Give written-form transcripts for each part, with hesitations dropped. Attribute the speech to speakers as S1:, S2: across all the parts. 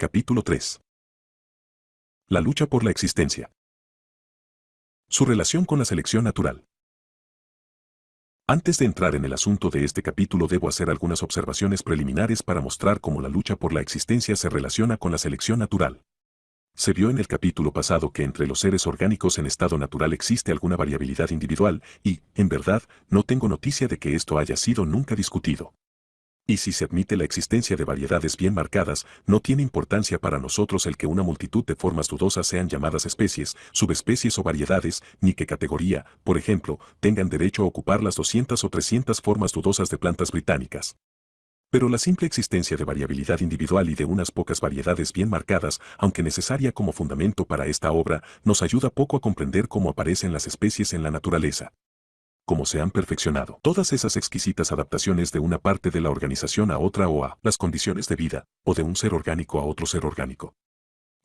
S1: Capítulo 3. La lucha por la existencia. Su relación con la selección natural. Antes de entrar en el asunto de este capítulo debo hacer algunas observaciones preliminares para mostrar cómo la lucha por la existencia se relaciona con la selección natural. Se vio en el capítulo pasado que entre los seres orgánicos en estado natural existe alguna variabilidad individual y, en verdad, no tengo noticia de que esto haya sido nunca discutido. Y si se admite la existencia de variedades bien marcadas, no tiene importancia para nosotros el que una multitud de formas dudosas sean llamadas especies, subespecies o variedades, ni que categoría, por ejemplo, tengan derecho a ocupar las 200 o 300 formas dudosas de plantas británicas. Pero la simple existencia de variabilidad individual y de unas pocas variedades bien marcadas, aunque necesaria como fundamento para esta obra, nos ayuda poco a comprender cómo aparecen las especies en la naturaleza. Cómo se han perfeccionado todas esas exquisitas adaptaciones de una parte de la organización a otra o a las condiciones de vida, o de un ser orgánico a otro ser orgánico.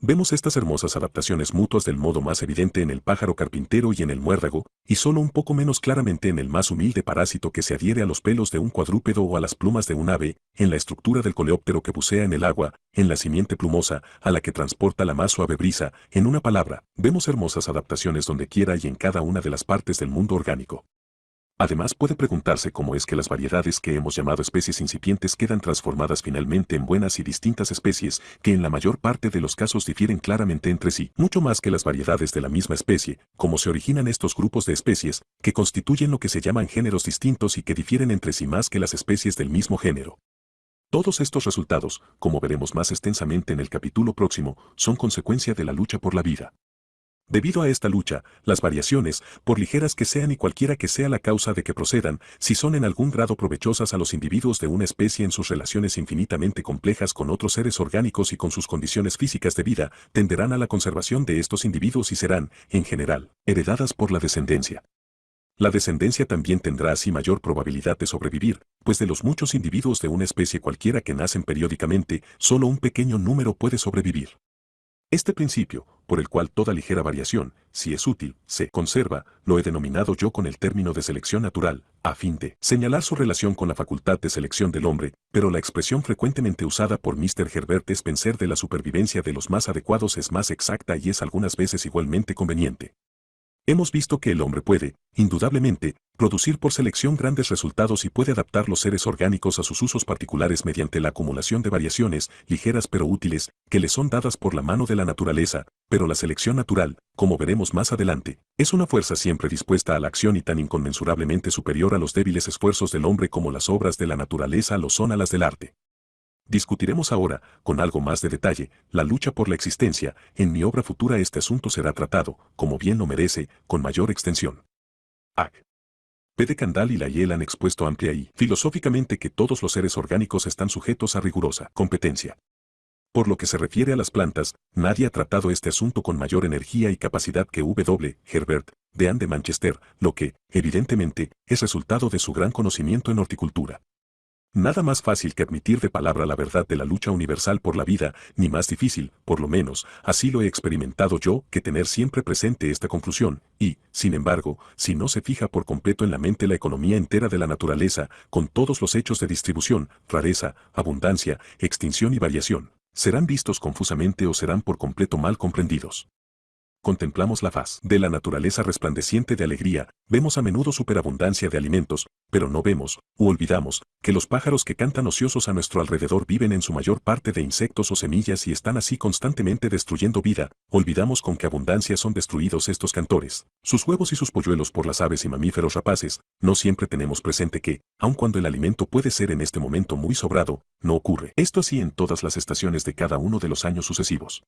S1: Vemos estas hermosas adaptaciones mutuas del modo más evidente en el pájaro carpintero y en el muérdago, y solo un poco menos claramente en el más humilde parásito que se adhiere a los pelos de un cuadrúpedo o a las plumas de un ave, en la estructura del coleóptero que bucea en el agua, en la simiente plumosa, a la que transporta la más suave brisa. En una palabra, vemos hermosas adaptaciones donde quiera y en cada una de las partes del mundo orgánico. Además puede preguntarse cómo es que las variedades que hemos llamado especies incipientes quedan transformadas finalmente en buenas y distintas especies, que en la mayor parte de los casos difieren claramente entre sí, mucho más que las variedades de la misma especie, cómo se originan estos grupos de especies, que constituyen lo que se llaman géneros distintos y que difieren entre sí más que las especies del mismo género. Todos estos resultados, como veremos más extensamente en el capítulo próximo, son consecuencia de la lucha por la vida. Debido a esta lucha, las variaciones, por ligeras que sean y cualquiera que sea la causa de que procedan, si son en algún grado provechosas a los individuos de una especie en sus relaciones infinitamente complejas con otros seres orgánicos y con sus condiciones físicas de vida, tenderán a la conservación de estos individuos y serán, en general, heredadas por la descendencia. La descendencia también tendrá así mayor probabilidad de sobrevivir, pues de los muchos individuos de una especie cualquiera que nacen periódicamente, solo un pequeño número puede sobrevivir. Este principio, por el cual toda ligera variación, si es útil, se conserva, lo he denominado yo con el término de selección natural, a fin de señalar su relación con la facultad de selección del hombre, pero la expresión frecuentemente usada por Mr. Herbert Spencer de la supervivencia de los más adecuados es más exacta y es algunas veces igualmente conveniente. Hemos visto que el hombre puede, indudablemente, producir por selección grandes resultados y puede adaptar los seres orgánicos a sus usos particulares mediante la acumulación de variaciones, ligeras pero útiles, que le son dadas por la mano de la naturaleza, pero la selección natural, como veremos más adelante, es una fuerza siempre dispuesta a la acción y tan inconmensurablemente superior a los débiles esfuerzos del hombre como las obras de la naturaleza lo son a las del arte. Discutiremos ahora, con algo más de detalle, la lucha por la existencia. En mi obra futura este asunto será tratado, como bien lo merece, con mayor extensión. Ag. P. de Candolle y Lyell han expuesto amplia y filosóficamente que todos los seres orgánicos están sujetos a rigurosa competencia. Por lo que se refiere a las plantas, nadie ha tratado este asunto con mayor energía y capacidad que W. Herbert, Dean de Manchester, lo que, evidentemente, es resultado de su gran conocimiento en horticultura. Nada más fácil que admitir de palabra la verdad de la lucha universal por la vida, ni más difícil, por lo menos, así lo he experimentado yo, que tener siempre presente esta conclusión, y, sin embargo, si no se fija por completo en la mente la economía entera de la naturaleza, con todos los hechos de distribución, rareza, abundancia, extinción y variación, serán vistos confusamente o serán por completo mal comprendidos. Contemplamos la faz de la naturaleza resplandeciente de alegría, vemos a menudo superabundancia de alimentos, pero no vemos, u olvidamos, que los pájaros que cantan ociosos a nuestro alrededor viven en su mayor parte de insectos o semillas y están así constantemente destruyendo vida. Olvidamos con qué abundancia son destruidos estos cantores, sus huevos y sus polluelos por las aves y mamíferos rapaces. No siempre tenemos presente que, aun cuando el alimento puede ser en este momento muy sobrado, no ocurre esto así en todas las estaciones de cada uno de los años sucesivos.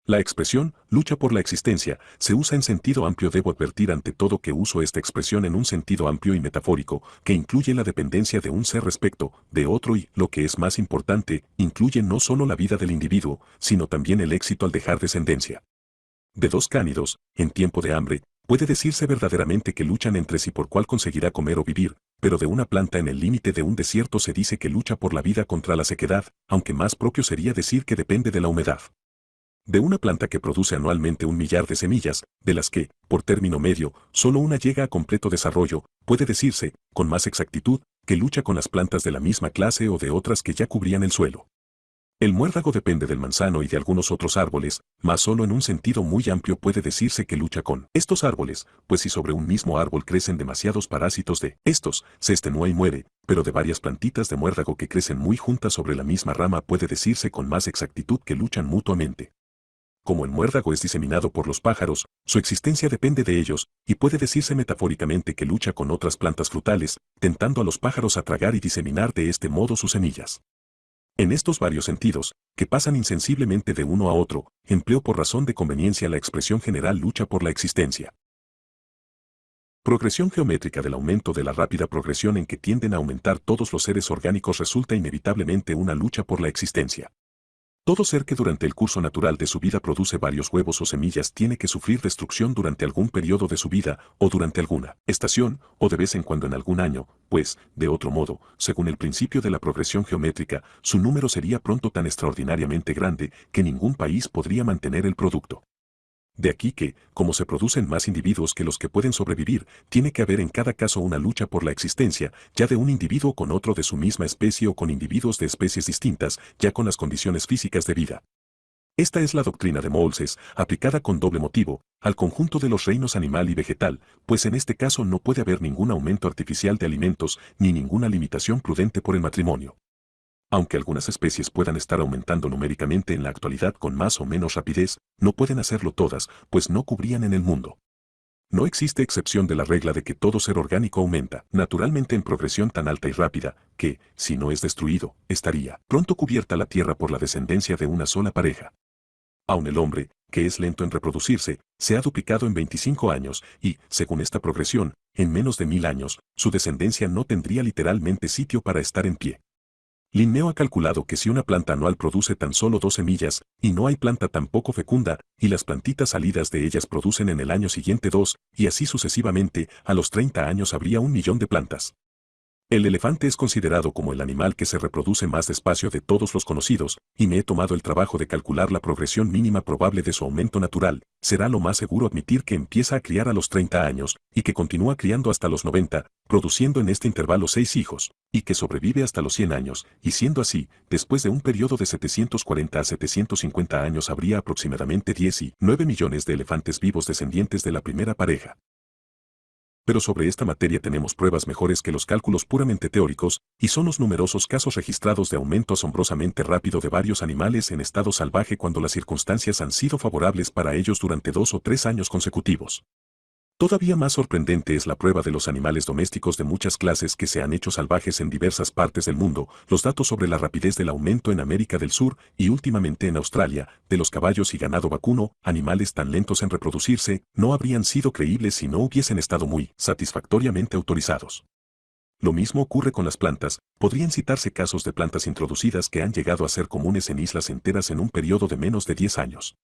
S1: La expresión, lucha por la existencia, se usa en sentido amplio. Debo advertir ante todo que uso esta expresión en un sentido amplio y metafórico, que incluye la dependencia de un ser respecto de otro y, lo que es más importante, incluye no solo la vida del individuo, sino también el éxito al dejar descendencia. De dos cánidos, en tiempo de hambre, puede decirse verdaderamente que luchan entre sí por cuál conseguirá comer o vivir, pero de una planta en el límite de un desierto se dice que lucha por la vida contra la sequedad, aunque más propio sería decir que depende de la humedad. De una planta que produce anualmente 1.000.000 de semillas, de las que, por término medio, solo una llega a completo desarrollo, puede decirse, con más exactitud, que lucha con las plantas de la misma clase o de otras que ya cubrían el suelo. El muérdago depende del manzano y de algunos otros árboles, mas solo en un sentido muy amplio puede decirse que lucha con estos árboles, pues si sobre un mismo árbol crecen demasiados parásitos de estos, se extenúa y muere, pero de varias plantitas de muérdago que crecen muy juntas sobre la misma rama puede decirse con más exactitud que luchan mutuamente. Como el muérdago es diseminado por los pájaros, su existencia depende de ellos, y puede decirse metafóricamente que lucha con otras plantas frutales, tentando a los pájaros a tragar y diseminar de este modo sus semillas. En estos varios sentidos, que pasan insensiblemente de uno a otro, empleo por razón de conveniencia la expresión general lucha por la existencia. Progresión geométrica del aumento de la rápida progresión en que tienden a aumentar todos los seres orgánicos resulta inevitablemente una lucha por la existencia. Todo ser que durante el curso natural de su vida produce varios huevos o semillas tiene que sufrir destrucción durante algún periodo de su vida, o durante alguna estación, o de vez en cuando en algún año, pues, de otro modo, según el principio de la progresión geométrica, su número sería pronto tan extraordinariamente grande que ningún país podría mantener el producto. De aquí que, como se producen más individuos que los que pueden sobrevivir, tiene que haber en cada caso una lucha por la existencia, ya de un individuo con otro de su misma especie o con individuos de especies distintas, ya con las condiciones físicas de vida. Esta es la doctrina de Moulses, aplicada con doble motivo, al conjunto de los reinos animal y vegetal, pues en este caso no puede haber ningún aumento artificial de alimentos ni ninguna limitación prudente por el matrimonio. Aunque algunas especies puedan estar aumentando numéricamente en la actualidad con más o menos rapidez, no pueden hacerlo todas, pues no cubrían en el mundo. No existe excepción de la regla de que todo ser orgánico aumenta, naturalmente en progresión tan alta y rápida, que, si no es destruido, estaría pronto cubierta la tierra por la descendencia de una sola pareja. Aun el hombre, que es lento en reproducirse, se ha duplicado en 25 años y, según esta progresión, en menos de 1000 años, su descendencia no tendría literalmente sitio para estar en pie. Linneo ha calculado que si una planta anual produce tan solo 2 semillas, y no hay planta tan poco fecunda, y las plantitas salidas de ellas producen en el año siguiente 2, y así sucesivamente, a los 30 años habría 1 millón de plantas. El elefante es considerado como el animal que se reproduce más despacio de todos los conocidos, y me he tomado el trabajo de calcular la progresión mínima probable de su aumento natural. Será lo más seguro admitir que empieza a criar a los 30 años, y que continúa criando hasta los 90, produciendo en este intervalo 6 hijos, y que sobrevive hasta los 100 años, y siendo así, después de un periodo de 740 a 750 años habría aproximadamente 19 millones de elefantes vivos descendientes de la primera pareja. Pero sobre esta materia tenemos pruebas mejores que los cálculos puramente teóricos, y son los numerosos casos registrados de aumento asombrosamente rápido de varios animales en estado salvaje cuando las circunstancias han sido favorables para ellos durante 2 o 3 años consecutivos. Todavía más sorprendente es la prueba de los animales domésticos de muchas clases que se han hecho salvajes en diversas partes del mundo, los datos sobre la rapidez del aumento en América del Sur y últimamente en Australia, de los caballos y ganado vacuno, animales tan lentos en reproducirse, no habrían sido creíbles si no hubiesen estado muy satisfactoriamente autorizados. Lo mismo ocurre con las plantas, podrían citarse casos de plantas introducidas que han llegado a ser comunes en islas enteras en un periodo de menos de 10 años.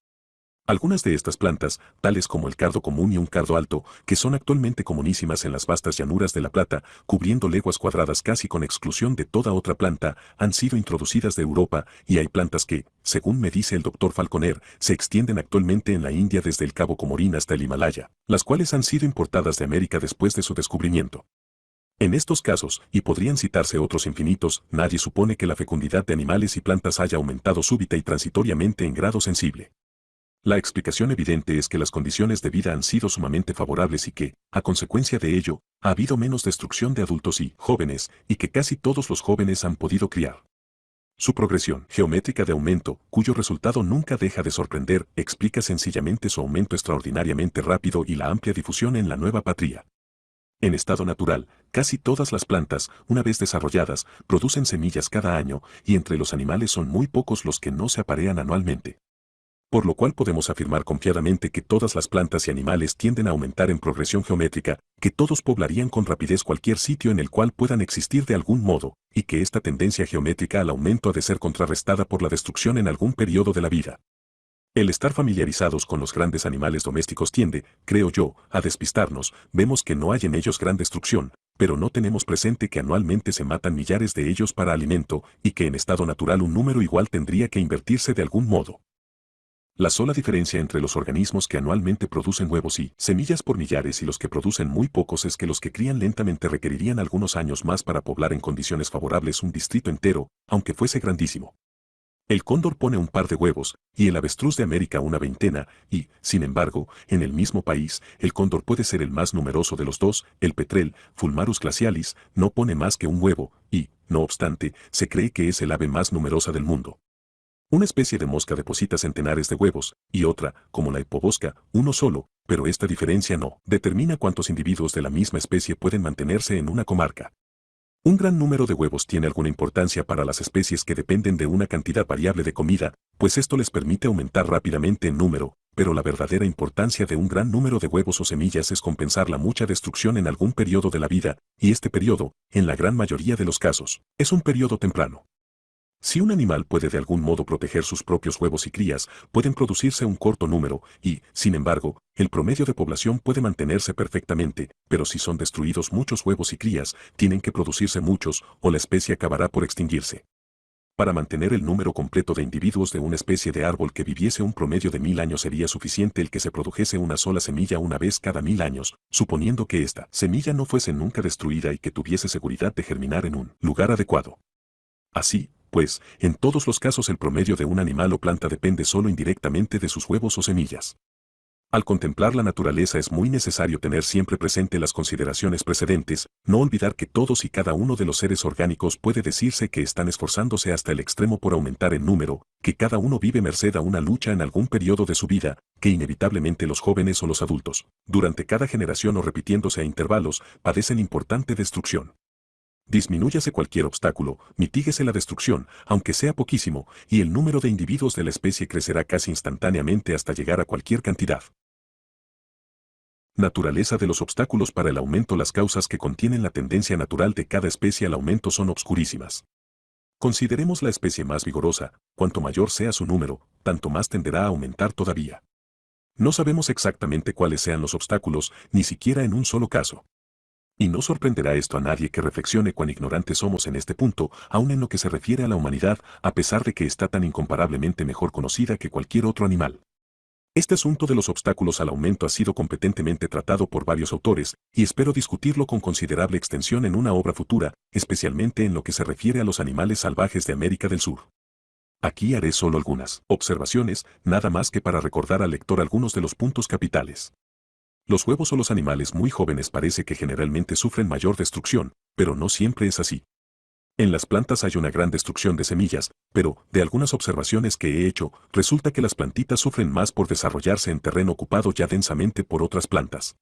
S1: Algunas de estas plantas, tales como el cardo común y un cardo alto, que son actualmente comunísimas en las vastas llanuras de La Plata, cubriendo leguas cuadradas casi con exclusión de toda otra planta, han sido introducidas de Europa, y hay plantas que, según me dice el doctor Falconer, se extienden actualmente en la India desde el Cabo Comorín hasta el Himalaya, las cuales han sido importadas de América después de su descubrimiento. En estos casos, y podrían citarse otros infinitos, nadie supone que la fecundidad de animales y plantas haya aumentado súbita y transitoriamente en grado sensible. La explicación evidente es que las condiciones de vida han sido sumamente favorables y que, a consecuencia de ello, ha habido menos destrucción de adultos y jóvenes, y que casi todos los jóvenes han podido criar. Su progresión geométrica de aumento, cuyo resultado nunca deja de sorprender, explica sencillamente su aumento extraordinariamente rápido y la amplia difusión en la nueva patria. En estado natural, casi todas las plantas, una vez desarrolladas, producen semillas cada año, y entre los animales son muy pocos los que no se aparean anualmente. Por lo cual podemos afirmar confiadamente que todas las plantas y animales tienden a aumentar en progresión geométrica, que todos poblarían con rapidez cualquier sitio en el cual puedan existir de algún modo, y que esta tendencia geométrica al aumento ha de ser contrarrestada por la destrucción en algún periodo de la vida. El estar familiarizados con los grandes animales domésticos tiende, creo yo, a despistarnos. Vemos que no hay en ellos gran destrucción, pero no tenemos presente que anualmente se matan millares de ellos para alimento, y que en estado natural un número igual tendría que invertirse de algún modo. La sola diferencia entre los organismos que anualmente producen huevos y semillas por millares y los que producen muy pocos es que los que crían lentamente requerirían algunos años más para poblar en condiciones favorables un distrito entero, aunque fuese grandísimo. El cóndor pone un par de huevos, y el avestruz de América una veintena, y, sin embargo, en el mismo país, el cóndor puede ser el más numeroso de los dos, el petrel, Fulmarus glacialis, no pone más que un huevo, y, no obstante, se cree que es el ave más numerosa del mundo. Una especie de mosca deposita centenares de huevos, y otra, como la hipovosca, uno solo, pero esta diferencia no determina cuántos individuos de la misma especie pueden mantenerse en una comarca. Un gran número de huevos tiene alguna importancia para las especies que dependen de una cantidad variable de comida, pues esto les permite aumentar rápidamente en número, pero la verdadera importancia de un gran número de huevos o semillas es compensar la mucha destrucción en algún periodo de la vida, y este periodo, en la gran mayoría de los casos, es un periodo temprano. Si un animal puede de algún modo proteger sus propios huevos y crías, pueden producirse un corto número y, sin embargo, el promedio de población puede mantenerse perfectamente, pero si son destruidos muchos huevos y crías, tienen que producirse muchos o la especie acabará por extinguirse. Para mantener el número completo de individuos de una especie de árbol que viviese un promedio de 1000 años sería suficiente el que se produjese una sola semilla una vez cada 1000 años, suponiendo que esta semilla no fuese nunca destruida y que tuviese seguridad de germinar en un lugar adecuado. Así, pues, en todos los casos el promedio de un animal o planta depende solo indirectamente de sus huevos o semillas. Al contemplar la naturaleza es muy necesario tener siempre presente las consideraciones precedentes, no olvidar que todos y cada uno de los seres orgánicos puede decirse que están esforzándose hasta el extremo por aumentar en número, que cada uno vive merced a una lucha en algún periodo de su vida, que inevitablemente los jóvenes o los adultos, durante cada generación o repitiéndose a intervalos, padecen importante destrucción. Disminúyase cualquier obstáculo, mitíguese la destrucción, aunque sea poquísimo, y el número de individuos de la especie crecerá casi instantáneamente hasta llegar a cualquier cantidad. Naturaleza de los obstáculos para el aumento. Las causas que contienen la tendencia natural de cada especie al aumento son obscurísimas. Consideremos la especie más vigorosa, cuanto mayor sea su número, tanto más tenderá a aumentar todavía. No sabemos exactamente cuáles sean los obstáculos, ni siquiera en un solo caso. Y no sorprenderá esto a nadie que reflexione cuán ignorantes somos en este punto, aun en lo que se refiere a la humanidad, a pesar de que está tan incomparablemente mejor conocida que cualquier otro animal. Este asunto de los obstáculos al aumento ha sido competentemente tratado por varios autores, y espero discutirlo con considerable extensión en una obra futura, especialmente en lo que se refiere a los animales salvajes de América del Sur. Aquí haré solo algunas observaciones, nada más que para recordar al lector algunos de los puntos capitales. Los huevos o los animales muy jóvenes parece que generalmente sufren mayor destrucción, pero no siempre es así. En las plantas hay una gran destrucción de semillas, pero, de algunas observaciones que he hecho, resulta que las plantitas sufren más por desarrollarse en terreno ocupado ya densamente por otras plantas.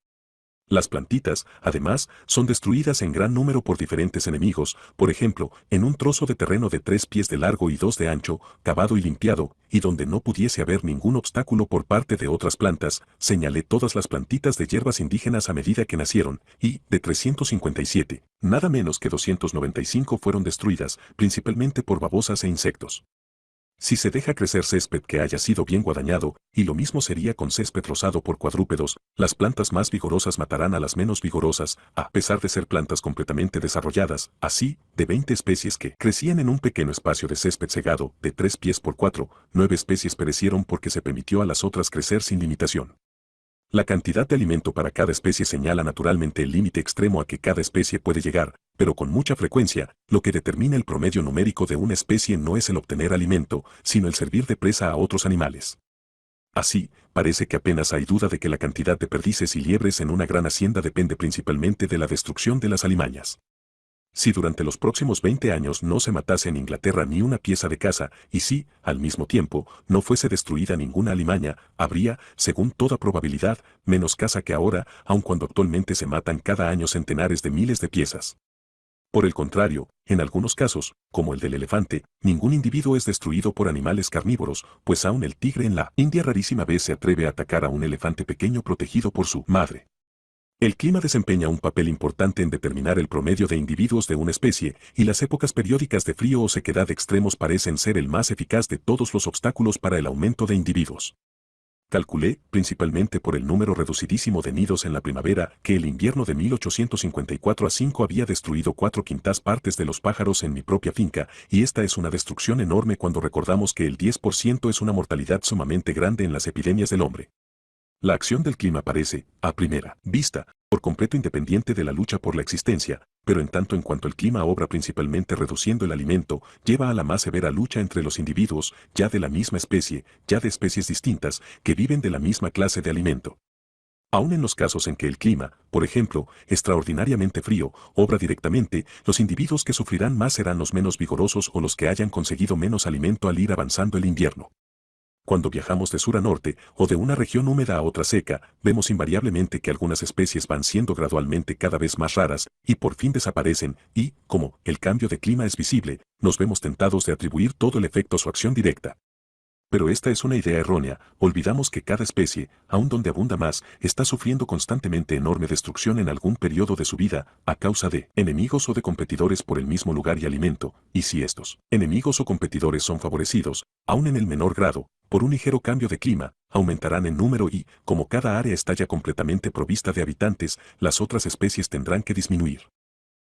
S1: Las plantitas, además, son destruidas en gran número por diferentes enemigos, por ejemplo, en un trozo de terreno de 3 pies de largo y 2 de ancho, cavado y limpiado, y donde no pudiese haber ningún obstáculo por parte de otras plantas, señalé todas las plantitas de hierbas indígenas a medida que nacieron, y, de 357, nada menos que 295 fueron destruidas, principalmente por babosas e insectos. Si se deja crecer césped que haya sido bien guadañado, y lo mismo sería con césped rozado por cuadrúpedos, las plantas más vigorosas matarán a las menos vigorosas, a pesar de ser plantas completamente desarrolladas. Así, de 20 especies que crecían en un pequeño espacio de césped segado, de 3 pies por 4, 9 especies perecieron porque se permitió a las otras crecer sin limitación. La cantidad de alimento para cada especie señala naturalmente el límite extremo a que cada especie puede llegar, pero con mucha frecuencia, lo que determina el promedio numérico de una especie no es el obtener alimento, sino el servir de presa a otros animales. Así, parece que apenas hay duda de que la cantidad de perdices y liebres en una gran hacienda depende principalmente de la destrucción de las alimañas. Si durante los próximos 20 años no se matase en Inglaterra ni una pieza de caza, y si, al mismo tiempo, no fuese destruida ninguna alimaña, habría, según toda probabilidad, menos caza que ahora, aun cuando actualmente se matan cada año centenares de miles de piezas. Por el contrario, en algunos casos, como el del elefante, ningún individuo es destruido por animales carnívoros, pues aun el tigre en la India rarísima vez se atreve a atacar a un elefante pequeño protegido por su madre. El clima desempeña un papel importante en determinar el promedio de individuos de una especie, y las épocas periódicas de frío o sequedad extremos parecen ser el más eficaz de todos los obstáculos para el aumento de individuos. Calculé, principalmente por el número reducidísimo de nidos en la primavera, que el invierno de 1854 a 5 había destruido 4/5 partes de los pájaros en mi propia finca, y esta es una destrucción enorme cuando recordamos que el 10% es una mortalidad sumamente grande en las epidemias del hombre. La acción del clima parece, a primera vista, por completo independiente de la lucha por la existencia, pero en tanto en cuanto el clima obra principalmente reduciendo el alimento, lleva a la más severa lucha entre los individuos, ya de la misma especie, ya de especies distintas, que viven de la misma clase de alimento. Aún en los casos en que el clima, por ejemplo, extraordinariamente frío, obra directamente, los individuos que sufrirán más serán los menos vigorosos o los que hayan conseguido menos alimento al ir avanzando el invierno. Cuando viajamos de sur a norte o de una región húmeda a otra seca, vemos invariablemente que algunas especies van siendo gradualmente cada vez más raras y por fin desaparecen y, como el cambio de clima es visible, nos vemos tentados de atribuir todo el efecto a su acción directa. Pero esta es una idea errónea, olvidamos que cada especie, aun donde abunda más, está sufriendo constantemente enorme destrucción en algún periodo de su vida, a causa de enemigos o de competidores por el mismo lugar y alimento, y si estos enemigos o competidores son favorecidos, aun en el menor grado, por un ligero cambio de clima, aumentarán en número y, como cada área está ya completamente provista de habitantes, las otras especies tendrán que disminuir.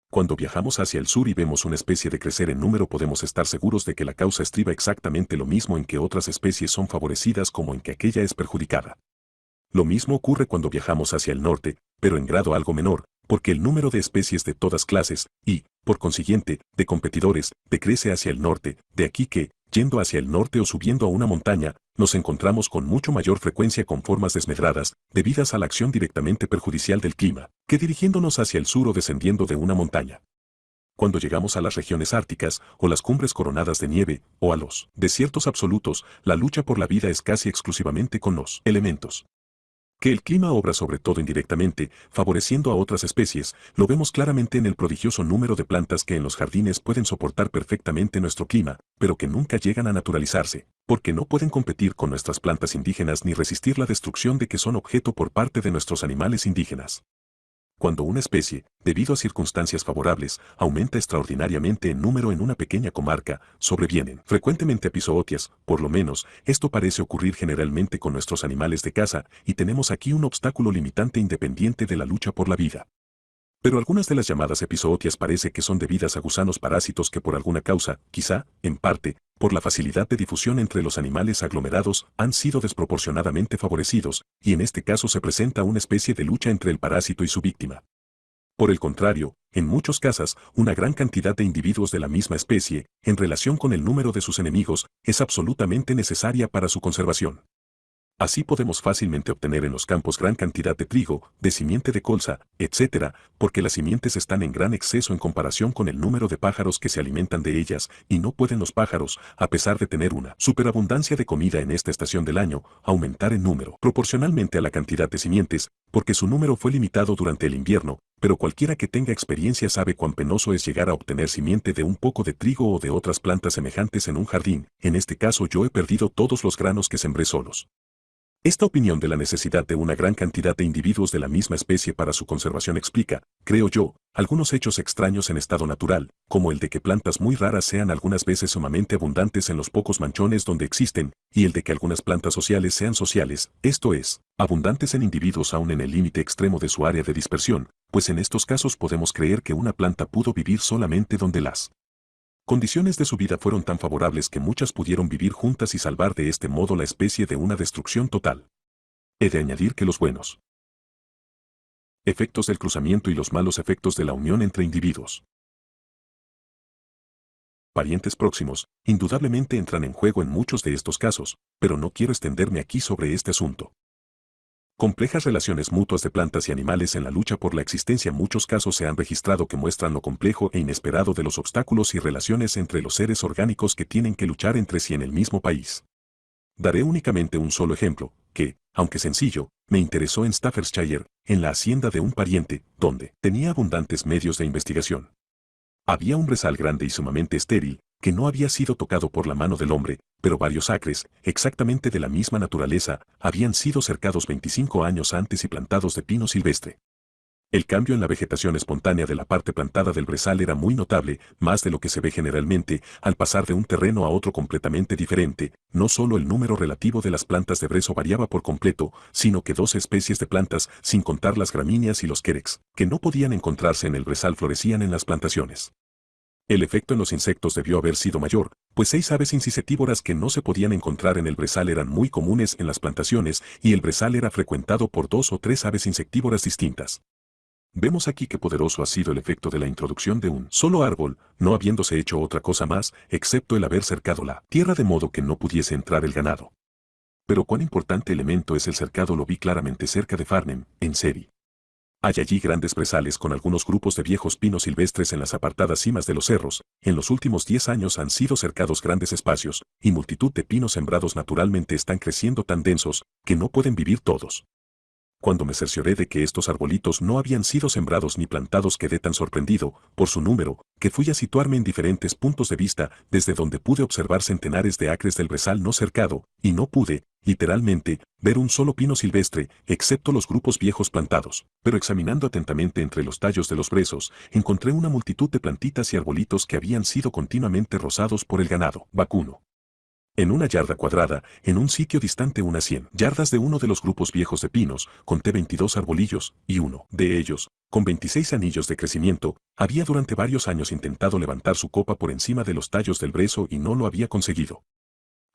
S1: Cuando viajamos hacia el sur y vemos una especie de crecer en número podemos estar seguros de que la causa estriba exactamente lo mismo en que otras especies son favorecidas como en que aquella es perjudicada. Lo mismo ocurre cuando viajamos hacia el norte, pero en grado algo menor, porque el número de especies de todas clases, y, por consiguiente, de competidores, decrece hacia el norte, de aquí que, yendo hacia el norte o subiendo a una montaña, nos encontramos con mucho mayor frecuencia con formas desmedradas, debidas a la acción directamente perjudicial del clima, que dirigiéndonos hacia el sur o descendiendo de una montaña. Cuando llegamos a las regiones árticas, o las cumbres coronadas de nieve, o a los desiertos absolutos, la lucha por la vida es casi exclusivamente con los elementos. Que el clima obra sobre todo indirectamente, favoreciendo a otras especies, lo vemos claramente en el prodigioso número de plantas que en los jardines pueden soportar perfectamente nuestro clima, pero que nunca llegan a naturalizarse, porque no pueden competir con nuestras plantas indígenas ni resistir la destrucción de que son objeto por parte de nuestros animales indígenas. Cuando una especie, debido a circunstancias favorables, aumenta extraordinariamente en número en una pequeña comarca, sobrevienen frecuentemente epizootias, por lo menos, esto parece ocurrir generalmente con nuestros animales de caza, y tenemos aquí un obstáculo limitante independiente de la lucha por la vida. Pero algunas de las llamadas epizootias parece que son debidas a gusanos parásitos que por alguna causa, quizá, en parte, por la facilidad de difusión entre los animales aglomerados, han sido desproporcionadamente favorecidos, y en este caso se presenta una especie de lucha entre el parásito y su víctima. Por el contrario, en muchos casos, una gran cantidad de individuos de la misma especie, en relación con el número de sus enemigos, es absolutamente necesaria para su conservación. Así podemos fácilmente obtener en los campos gran cantidad de trigo, de simiente de colza, etc., porque las simientes están en gran exceso en comparación con el número de pájaros que se alimentan de ellas, y no pueden los pájaros, a pesar de tener una superabundancia de comida en esta estación del año, aumentar en número proporcionalmente a la cantidad de simientes, porque su número fue limitado durante el invierno, pero cualquiera que tenga experiencia sabe cuán penoso es llegar a obtener simiente de un poco de trigo o de otras plantas semejantes en un jardín. En este caso yo he perdido todos los granos que sembré solos. Esta opinión de la necesidad de una gran cantidad de individuos de la misma especie para su conservación explica, creo yo, algunos hechos extraños en estado natural, como el de que plantas muy raras sean algunas veces sumamente abundantes en los pocos manchones donde existen, y el de que algunas plantas sociales sean sociales, esto es, abundantes en individuos aún en el límite extremo de su área de dispersión, pues en estos casos podemos creer que una planta pudo vivir solamente donde las condiciones de su vida fueron tan favorables que muchas pudieron vivir juntas y salvar de este modo la especie de una destrucción total. He de añadir que los buenos efectos del cruzamiento y los malos efectos de la unión entre individuos parientes próximos, indudablemente entran en juego en muchos de estos casos, pero no quiero extenderme aquí sobre este asunto. Complejas relaciones mutuas de plantas y animales en la lucha por la existencia. Muchos casos se han registrado que muestran lo complejo e inesperado de los obstáculos y relaciones entre los seres orgánicos que tienen que luchar entre sí en el mismo país. Daré únicamente un solo ejemplo, que, aunque sencillo, me interesó en Staffordshire, en la hacienda de un pariente, donde tenía abundantes medios de investigación. Había un brezal grande y sumamente estéril, que no había sido tocado por la mano del hombre, pero varios acres, exactamente de la misma naturaleza, habían sido cercados 25 años antes y plantados de pino silvestre. El cambio en la vegetación espontánea de la parte plantada del brezal era muy notable, más de lo que se ve generalmente, al pasar de un terreno a otro completamente diferente. No solo el número relativo de las plantas de brezo variaba por completo, sino que 2 especies de plantas, sin contar las gramíneas y los querex, que no podían encontrarse en el brezal florecían en las plantaciones. El efecto en los insectos debió haber sido mayor, pues 6 aves insectívoras que no se podían encontrar en el brezal eran muy comunes en las plantaciones y el brezal era frecuentado por 2 o 3 aves insectívoras distintas. Vemos aquí qué poderoso ha sido el efecto de la introducción de un solo árbol, no habiéndose hecho otra cosa más, excepto el haber cercado la tierra de modo que no pudiese entrar el ganado. Pero cuán importante elemento es el cercado lo vi claramente cerca de Farnham, en Surrey. Hay allí grandes brezales con algunos grupos de viejos pinos silvestres en las apartadas cimas de los cerros. En los últimos 10 años han sido cercados grandes espacios, y multitud de pinos sembrados naturalmente están creciendo tan densos, que no pueden vivir todos. Cuando me cercioré de que estos arbolitos no habían sido sembrados ni plantados quedé tan sorprendido, por su número, que fui a situarme en diferentes puntos de vista, desde donde pude observar centenares de acres del brezal no cercado, y no pude, literalmente, ver un solo pino silvestre, excepto los grupos viejos plantados. Pero examinando atentamente entre los tallos de los brezos, encontré una multitud de plantitas y arbolitos que habían sido continuamente rozados por el ganado vacuno. En una yarda cuadrada, en un sitio distante unas 100 yardas de uno de los grupos viejos de pinos, conté 22 arbolillos, y uno de ellos, con 26 anillos de crecimiento, había durante varios años intentado levantar su copa por encima de los tallos del brezo y no lo había conseguido.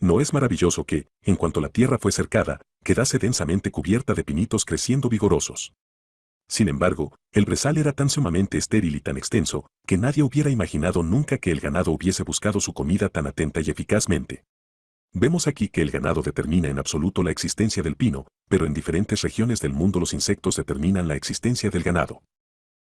S1: ¿No es maravilloso que, en cuanto la tierra fue cercada, quedase densamente cubierta de pinitos creciendo vigorosos? Sin embargo, el brezal era tan sumamente estéril y tan extenso, que nadie hubiera imaginado nunca que el ganado hubiese buscado su comida tan atenta y eficazmente. Vemos aquí que el ganado determina en absoluto la existencia del pino, pero en diferentes regiones del mundo los insectos determinan la existencia del ganado.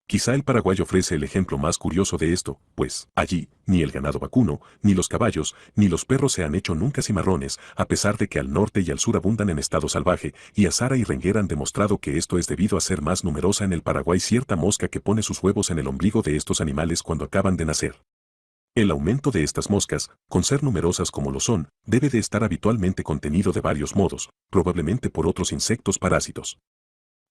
S1: Quizá el Paraguay ofrece el ejemplo más curioso de esto, pues, allí, ni el ganado vacuno, ni los caballos, ni los perros se han hecho nunca cimarrones, a pesar de que al norte y al sur abundan en estado salvaje, y Azara y Renguer han demostrado que esto es debido a ser más numerosa en el Paraguay cierta mosca que pone sus huevos en el ombligo de estos animales cuando acaban de nacer. El aumento de estas moscas, con ser numerosas como lo son, debe de estar habitualmente contenido de varios modos, probablemente por otros insectos parásitos.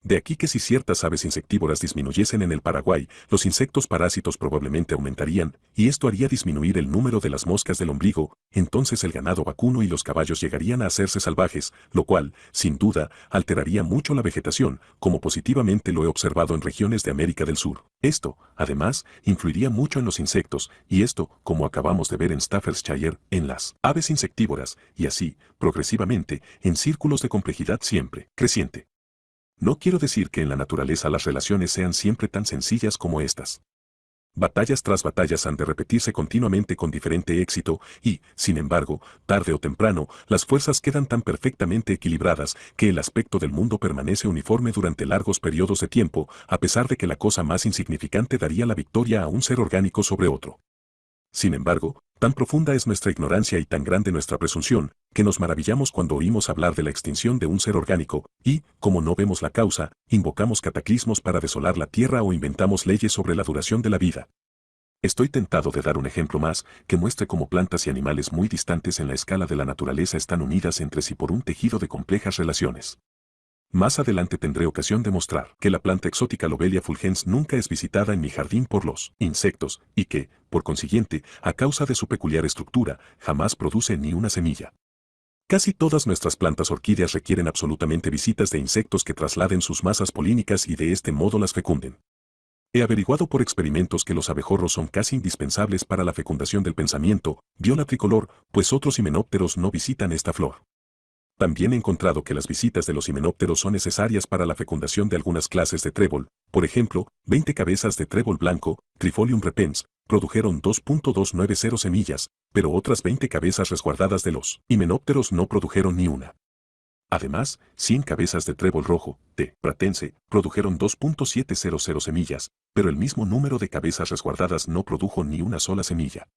S1: De aquí que si ciertas aves insectívoras disminuyesen en el Paraguay, los insectos parásitos probablemente aumentarían, y esto haría disminuir el número de las moscas del ombligo, entonces el ganado vacuno y los caballos llegarían a hacerse salvajes, lo cual, sin duda, alteraría mucho la vegetación, como positivamente lo he observado en regiones de América del Sur. Esto, además, influiría mucho en los insectos, y esto, como acabamos de ver en Staffordshire, en las aves insectívoras, y así, progresivamente, en círculos de complejidad siempre creciente. No quiero decir que en la naturaleza las relaciones sean siempre tan sencillas como estas. Batallas tras batallas han de repetirse continuamente con diferente éxito y, sin embargo, tarde o temprano, las fuerzas quedan tan perfectamente equilibradas que el aspecto del mundo permanece uniforme durante largos periodos de tiempo, a pesar de que la cosa más insignificante daría la victoria a un ser orgánico sobre otro. Sin embargo, tan profunda es nuestra ignorancia y tan grande nuestra presunción, que nos maravillamos cuando oímos hablar de la extinción de un ser orgánico, y, como no vemos la causa, invocamos cataclismos para desolar la tierra o inventamos leyes sobre la duración de la vida. Estoy tentado de dar un ejemplo más, que muestre cómo plantas y animales muy distantes en la escala de la naturaleza están unidas entre sí por un tejido de complejas relaciones. Más adelante tendré ocasión de mostrar que la planta exótica Lobelia fulgens nunca es visitada en mi jardín por los insectos, y que, por consiguiente, a causa de su peculiar estructura, jamás produce ni una semilla. Casi todas nuestras plantas orquídeas requieren absolutamente visitas de insectos que trasladen sus masas polínicas y de este modo las fecunden. He averiguado por experimentos que los abejorros son casi indispensables para la fecundación del pensamiento, viola tricolor, pues otros himenópteros no visitan esta flor. También he encontrado que las visitas de los himenópteros son necesarias para la fecundación de algunas clases de trébol. Por ejemplo, 20 cabezas de trébol blanco, Trifolium repens, produjeron 2.290 semillas, pero otras 20 cabezas resguardadas de los himenópteros no produjeron ni una. Además, 100 cabezas de trébol rojo, T. pratense, produjeron 2.700 semillas, pero el mismo número de cabezas resguardadas no produjo ni una sola semilla.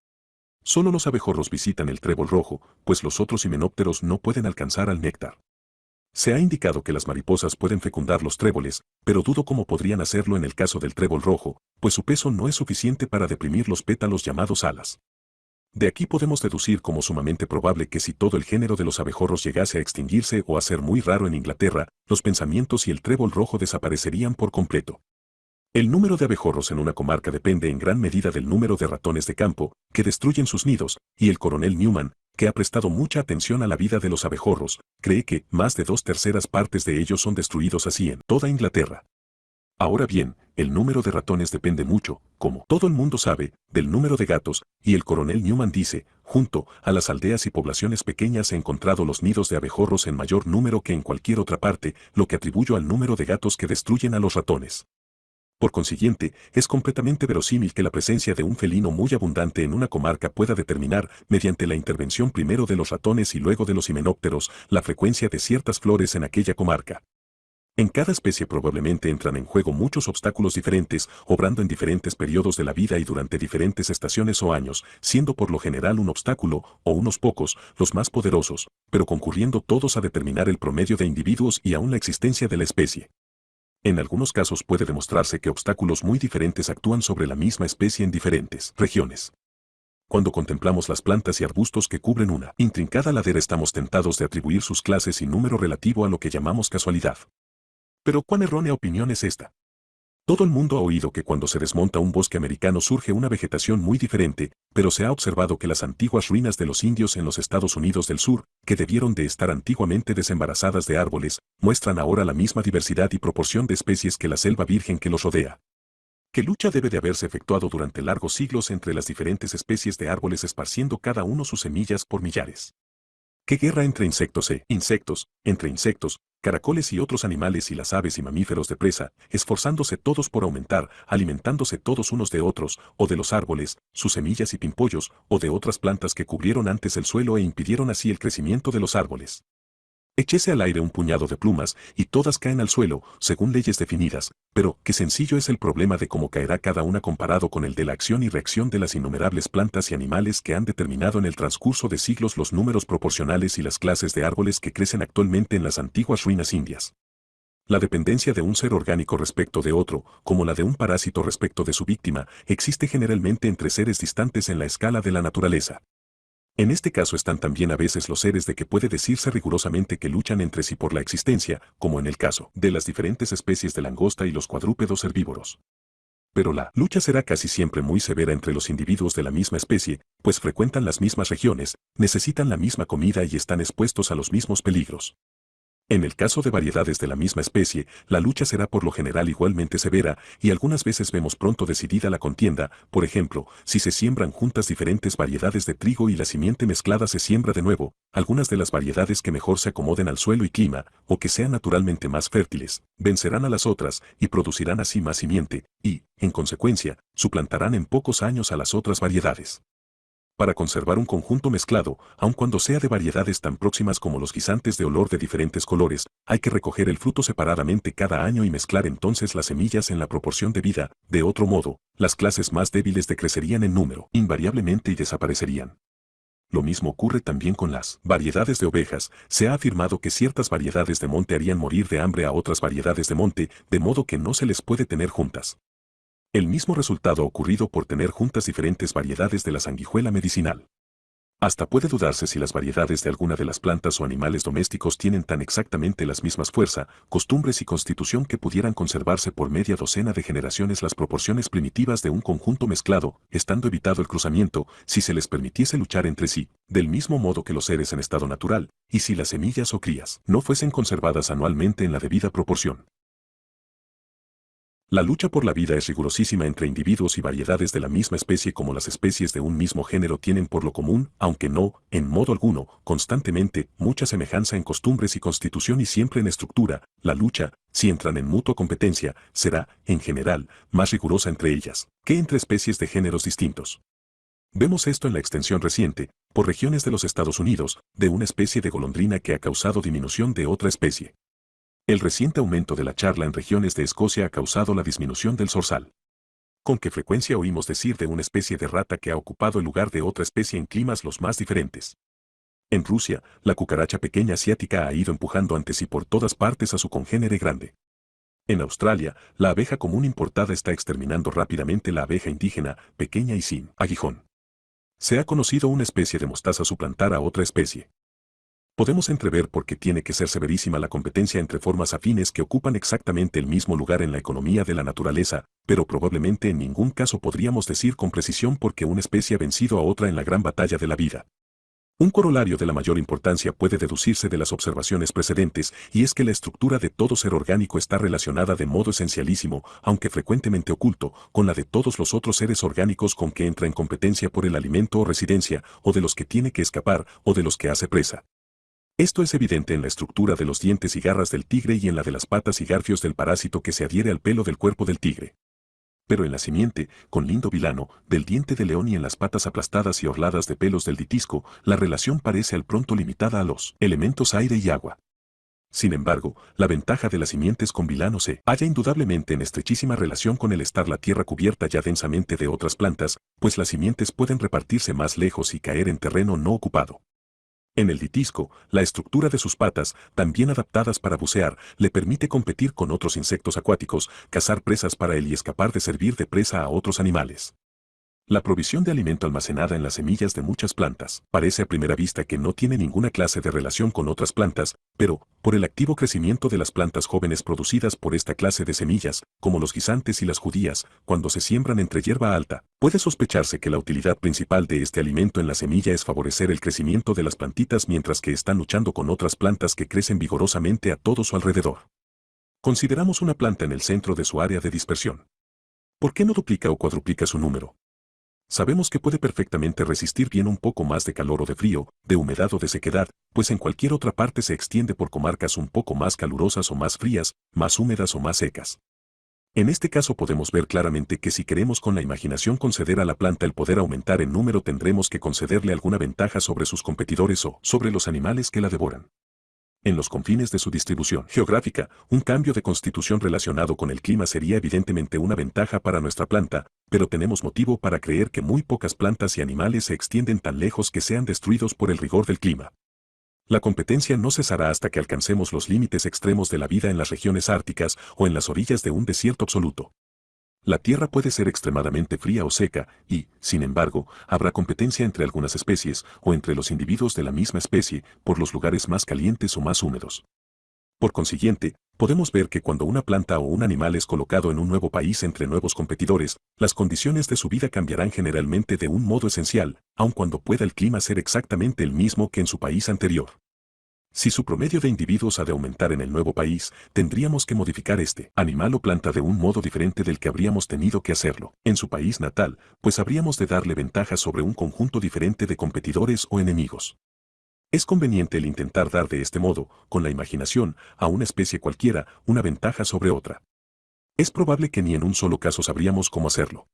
S1: Solo los abejorros visitan el trébol rojo, pues los otros himenópteros no pueden alcanzar al néctar. Se ha indicado que las mariposas pueden fecundar los tréboles, pero dudo cómo podrían hacerlo en el caso del trébol rojo, pues su peso no es suficiente para deprimir los pétalos llamados alas. De aquí podemos deducir como sumamente probable que si todo el género de los abejorros llegase a extinguirse o a ser muy raro en Inglaterra, los pensamientos y el trébol rojo desaparecerían por completo. El número de abejorros en una comarca depende en gran medida del número de ratones de campo, que destruyen sus nidos, y el coronel Newman, que ha prestado mucha atención a la vida de los abejorros, cree que más de 2/3 de ellos son destruidos así en toda Inglaterra. Ahora bien, el número de ratones depende mucho, como todo el mundo sabe, del número de gatos, y el coronel Newman dice, junto a las aldeas y poblaciones pequeñas he encontrado los nidos de abejorros en mayor número que en cualquier otra parte, lo que atribuyo al número de gatos que destruyen a los ratones. Por consiguiente, es completamente verosímil que la presencia de un felino muy abundante en una comarca pueda determinar, mediante la intervención primero de los ratones y luego de los himenópteros, la frecuencia de ciertas flores en aquella comarca. En cada especie probablemente entran en juego muchos obstáculos diferentes, obrando en diferentes periodos de la vida y durante diferentes estaciones o años, siendo por lo general un obstáculo, o unos pocos, los más poderosos, pero concurriendo todos a determinar el promedio de individuos y aún la existencia de la especie. En algunos casos puede demostrarse que obstáculos muy diferentes actúan sobre la misma especie en diferentes regiones. Cuando contemplamos las plantas y arbustos que cubren una intrincada ladera estamos tentados de atribuir sus clases y número relativo a lo que llamamos casualidad. Pero ¿cuán errónea opinión es esta? Todo el mundo ha oído que cuando se desmonta un bosque americano surge una vegetación muy diferente, pero se ha observado que las antiguas ruinas de los indios en los Estados Unidos del Sur, que debieron de estar antiguamente desembarazadas de árboles, muestran ahora la misma diversidad y proporción de especies que la selva virgen que los rodea. ¿Qué lucha debe de haberse efectuado durante largos siglos entre las diferentes especies de árboles esparciendo cada uno sus semillas por millares? ¿Qué guerra entre insectos, entre insectos, caracoles y otros animales y las aves y mamíferos de presa, esforzándose todos por aumentar, alimentándose todos unos de otros, o de los árboles, sus semillas y pimpollos, o de otras plantas que cubrieron antes el suelo e impidieron así el crecimiento de los árboles? Échese al aire un puñado de plumas y todas caen al suelo, según leyes definidas, pero qué sencillo es el problema de cómo caerá cada una comparado con el de la acción y reacción de las innumerables plantas y animales que han determinado en el transcurso de siglos los números proporcionales y las clases de árboles que crecen actualmente en las antiguas ruinas indias. La dependencia de un ser orgánico respecto de otro, como la de un parásito respecto de su víctima, existe generalmente entre seres distantes en la escala de la naturaleza. En este caso están también a veces los seres de que puede decirse rigurosamente que luchan entre sí por la existencia, como en el caso de las diferentes especies de langosta y los cuadrúpedos herbívoros. Pero la lucha será casi siempre muy severa entre los individuos de la misma especie, pues frecuentan las mismas regiones, necesitan la misma comida y están expuestos a los mismos peligros. En el caso de variedades de la misma especie, la lucha será por lo general igualmente severa, y algunas veces vemos pronto decidida la contienda, por ejemplo, si se siembran juntas diferentes variedades de trigo y la simiente mezclada se siembra de nuevo, algunas de las variedades que mejor se acomoden al suelo y clima, o que sean naturalmente más fértiles, vencerán a las otras, y producirán así más simiente, y, en consecuencia, suplantarán en pocos años a las otras variedades. Para conservar un conjunto mezclado, aun cuando sea de variedades tan próximas como los guisantes de olor de diferentes colores, hay que recoger el fruto separadamente cada año y mezclar entonces las semillas en la proporción debida, de otro modo, las clases más débiles decrecerían en número, invariablemente y desaparecerían. Lo mismo ocurre también con las variedades de ovejas. Se ha afirmado que ciertas variedades de monte harían morir de hambre a otras variedades de monte, de modo que no se les puede tener juntas. El mismo resultado ha ocurrido por tener juntas diferentes variedades de la sanguijuela medicinal. Hasta puede dudarse si las variedades de alguna de las plantas o animales domésticos tienen tan exactamente las mismas fuerza, costumbres y constitución que pudieran conservarse por media docena de generaciones las proporciones primitivas de un conjunto mezclado, estando evitado el cruzamiento, si se les permitiese luchar entre sí, del mismo modo que los seres en estado natural, y si las semillas o crías no fuesen conservadas anualmente en la debida proporción. La lucha por la vida es rigurosísima entre individuos y variedades de la misma especie como las especies de un mismo género tienen por lo común, aunque no, en modo alguno, constantemente, mucha semejanza en costumbres y constitución y siempre en estructura. La lucha, si entran en mutua competencia, será, en general, más rigurosa entre ellas, que entre especies de géneros distintos. Vemos esto en la extensión reciente, por regiones de los Estados Unidos, de una especie de golondrina que ha causado disminución de otra especie. El reciente aumento de la charla en regiones de Escocia ha causado la disminución del zorzal. Con qué frecuencia oímos decir de una especie de rata que ha ocupado el lugar de otra especie en climas los más diferentes. En Rusia, la cucaracha pequeña asiática ha ido empujando ante sí por todas partes a su congénere grande. En Australia, la abeja común importada está exterminando rápidamente la abeja indígena, pequeña y sin aguijón. Se ha conocido una especie de mostaza suplantar a otra especie. Podemos entrever por qué tiene que ser severísima la competencia entre formas afines que ocupan exactamente el mismo lugar en la economía de la naturaleza, pero probablemente en ningún caso podríamos decir con precisión por qué una especie ha vencido a otra en la gran batalla de la vida. Un corolario de la mayor importancia puede deducirse de las observaciones precedentes, y es que la estructura de todo ser orgánico está relacionada de modo esencialísimo, aunque frecuentemente oculto, con la de todos los otros seres orgánicos con que entra en competencia por el alimento o residencia, o de los que tiene que escapar, o de los que hace presa. Esto es evidente en la estructura de los dientes y garras del tigre y en la de las patas y garfios del parásito que se adhiere al pelo del cuerpo del tigre. Pero en la simiente, con lindo vilano, del diente de león y en las patas aplastadas y orladas de pelos del ditisco, la relación parece al pronto limitada a los elementos aire y agua. Sin embargo, la ventaja de las simientes con vilano se halla indudablemente en estrechísima relación con el estar la tierra cubierta ya densamente de otras plantas, pues las simientes pueden repartirse más lejos y caer en terreno no ocupado. En el ditisco, la estructura de sus patas, también adaptadas para bucear, le permite competir con otros insectos acuáticos, cazar presas para él y escapar de servir de presa a otros animales. La provisión de alimento almacenada en las semillas de muchas plantas parece a primera vista que no tiene ninguna clase de relación con otras plantas, pero, por el activo crecimiento de las plantas jóvenes producidas por esta clase de semillas, como los guisantes y las judías, cuando se siembran entre hierba alta, puede sospecharse que la utilidad principal de este alimento en la semilla es favorecer el crecimiento de las plantitas mientras que están luchando con otras plantas que crecen vigorosamente a todo su alrededor. Consideramos una planta en el centro de su área de dispersión. ¿Por qué no duplica o cuadruplica su número? Sabemos que puede perfectamente resistir bien un poco más de calor o de frío, de humedad o de sequedad, pues en cualquier otra parte se extiende por comarcas un poco más calurosas o más frías, más húmedas o más secas. En este caso podemos ver claramente que si queremos con la imaginación conceder a la planta el poder aumentar en número tendremos que concederle alguna ventaja sobre sus competidores o sobre los animales que la devoran. En los confines de su distribución geográfica, un cambio de constitución relacionado con el clima sería evidentemente una ventaja para nuestra planta, pero tenemos motivo para creer que muy pocas plantas y animales se extienden tan lejos que sean destruidos por el rigor del clima. La competencia no cesará hasta que alcancemos los límites extremos de la vida en las regiones árticas o en las orillas de un desierto absoluto. La tierra puede ser extremadamente fría o seca, y, sin embargo, habrá competencia entre algunas especies, o entre los individuos de la misma especie, por los lugares más calientes o más húmedos. Por consiguiente, podemos ver que cuando una planta o un animal es colocado en un nuevo país entre nuevos competidores, las condiciones de su vida cambiarán generalmente de un modo esencial, aun cuando pueda el clima ser exactamente el mismo que en su país anterior. Si su promedio de individuos ha de aumentar en el nuevo país, tendríamos que modificar este animal o planta de un modo diferente del que habríamos tenido que hacerlo en su país natal, pues habríamos de darle ventaja sobre un conjunto diferente de competidores o enemigos. Es conveniente el intentar dar de este modo, con la imaginación, a una especie cualquiera, una ventaja sobre otra. Es probable que ni en un solo caso sabríamos cómo hacerlo.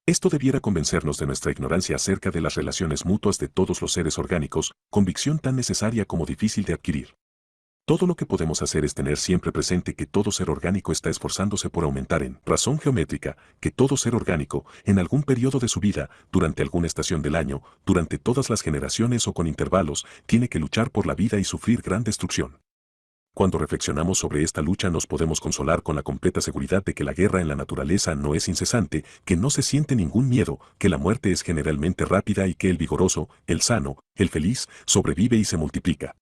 S1: Esto debiera convencernos de nuestra ignorancia acerca de las relaciones mutuas de todos los seres orgánicos, convicción tan necesaria como difícil de adquirir. Todo lo que podemos hacer es tener siempre presente que todo ser orgánico está esforzándose por aumentar en razón geométrica, que todo ser orgánico, en algún periodo de su vida, durante alguna estación del año, durante todas las generaciones o con intervalos, tiene que luchar por la vida y sufrir gran destrucción. Cuando reflexionamos sobre esta lucha nos podemos consolar con la completa seguridad de que la guerra en la naturaleza no es incesante, que no se siente ningún miedo, que la muerte es generalmente rápida y que el vigoroso, el sano, el feliz, sobrevive y se multiplica.